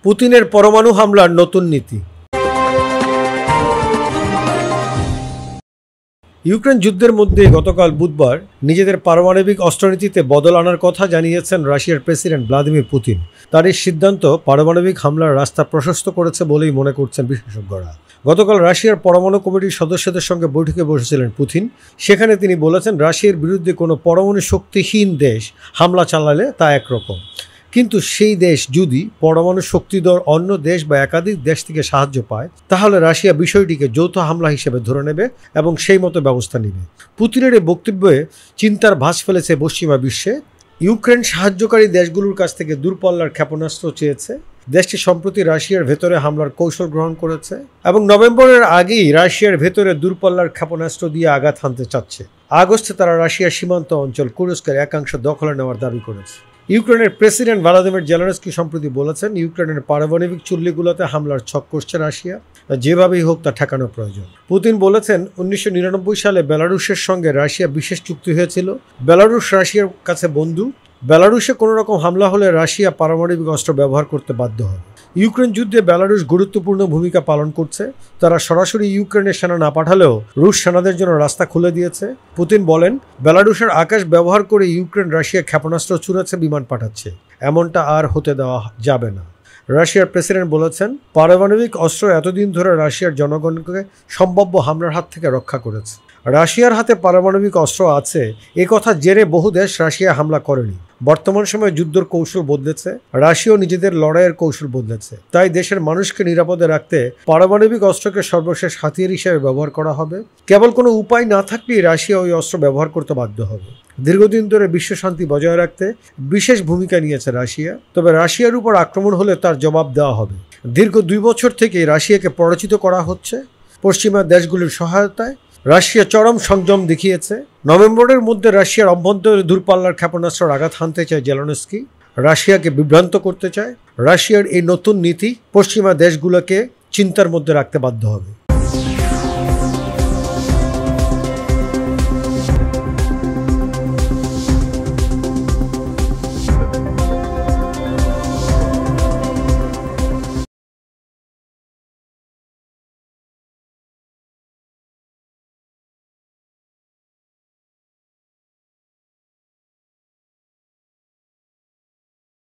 পুতিনের পরমাণু হামলার নতুন নীতি। ইউক্রেন যুদ্ধের মধ্যে গতকাল বুধবার নিজেদের পারমাণবিক অস্ত্রনীতিতে বদল আনার কথা জানিয়েছেন রাশিয়ার প্রেসিডেন্ট ভ্লাদিমির পুতিন। তার এই সিদ্ধান্ত পারমাণবিক হামলার রাস্তা প্রশস্ত করেছে বলেই মনে করছেন বিশেষজ্ঞরা। গতকাল রাশিয়ার পরমাণু কমিটির সদস্যদের সঙ্গে বৈঠকে বসেছিলেন পুতিন। সেখানে তিনি বলেছেন, রাশিয়ার বিরুদ্ধে কোনো পরমাণু শক্তিহীন দেশ হামলা চালালে তা একরকম, কিন্তু সেই দেশ যদি পরমাণু শক্তিধর অন্য দেশ বা একাধিক দেশ থেকে সাহায্য পায়, তাহলে রাশিয়া বিষয়টিকে যৌথ হামলা হিসেবে ধরে নেবে এবং সেই মতো ব্যবস্থা নেবে। পুতিনের এই বক্তব্যে চিন্তার ভাঁজ ফেলেছে পশ্চিমা বিশ্বে। ইউক্রেন সাহায্যকারী দেশগুলোর কাছ থেকে দূরপাল্লার ক্ষেপণাস্ত্র চেয়েছে। দেশটি সম্প্রতি রাশিয়ার ভেতরে হামলার কৌশল গ্রহণ করেছে এবং নভেম্বরের আগেই রাশিয়ার ভেতরে দূরপাল্লার ক্ষেপণাস্ত্র দিয়ে আঘাত হানতে চাচ্ছে। আগস্টে তারা রাশিয়ার সীমান্ত অঞ্চল কুরস্কের একাংশ দখলে নেওয়ার দাবি করেছে। ইউক্রেনের প্রেসিডেন্ট ভলোদিমির জেলেনস্কি সম্প্রতি বলেছেন, ইউক্রেনের পারমাণবিক চুল্লিগুলোতে হামলার ছক করছে রাশিয়া, যেভাবেই হোক তা ঠেকানো প্রয়োজন। পুতিন বলেছেন, 1999 সালে বেলারুশের সঙ্গে রাশিয়া বিশেষ চুক্তি হয়েছিল। বেলারুশ রাশিয়ার কাছে বন্ধু। বেলারুশে কোনো রকম হামলা হলে রাশিয়া পারমাণবিক অস্ত্র ব্যবহার করতে বাধ্য হবে। ইউক্রেন যুদ্ধে বেলারুশ গুরুত্বপূর্ণ ভূমিকা পালন করছে। তারা সরাসরি ইউক্রেনের সেনা না পাঠালেও রুশ সেনাদের জন্য রাস্তা খুলে দিয়েছে। পুতিন বলেন, বেলারুশের আকাশ ব্যবহার করে ইউক্রেন রাশিয়া ক্ষেপণাস্ত্র ছুড়েছে, বিমান পাঠাচ্ছে। এমনটা আর হতে দেওয়া যাবে না। রাশিয়ার প্রেসিডেন্ট বলেছেন, পারমাণবিক অস্ত্র এতদিন ধরে রাশিয়ার জনগণকে সম্ভাব্য হামলার হাত থেকে রক্ষা করেছে। রাশিয়ার হাতে পারমাণবিক অস্ত্র আছে এ কথা জেনে বহু দেশ রাশিয়া হামলা করেনি। বর্তমান সময়ে যুদ্ধের কৌশল বদলেছে, রাশিয়াও নিজেদের লড়াইয়ের কৌশল বদলেছে। তাই দেশের মানুষকে নিরাপদে রাখতে পারমাণবিক অস্ত্রকে সর্বশেষ হাতিয়ার হিসেবে ব্যবহার করা হবে। কেবল কোনো উপায় না থাকলেই রাশিয়া ওই অস্ত্র ব্যবহার করতে বাধ্য হবে। দীর্ঘদিন ধরে বিশ্ব শান্তি বজায় রাখতে বিশেষ ভূমিকা নিয়েছে রাশিয়া। তবে রাশিয়ার উপর আক্রমণ হলে তার জবাব দেওয়া হবে। দীর্ঘ 2 বছর থেকে রাশিয়াকে পরাজিত করা হচ্ছে পশ্চিমা দেশগুলির সহায়তায়। রাশিয়া চরম সংযম দেখিয়েছে। নভেম্বরের মধ্যে রাশিয়ার অভ্যন্তরে দূরপাল্লার ক্ষেপণাস্ত্রের আঘাত হানতে চায় জেলেনস্কি। রাশিয়াকে বিভ্রান্ত করতে চায়। রাশিয়ার এই নতুন নীতি পশ্চিমা দেশগুলোকে চিন্তার মধ্যে রাখতে বাধ্য হবে।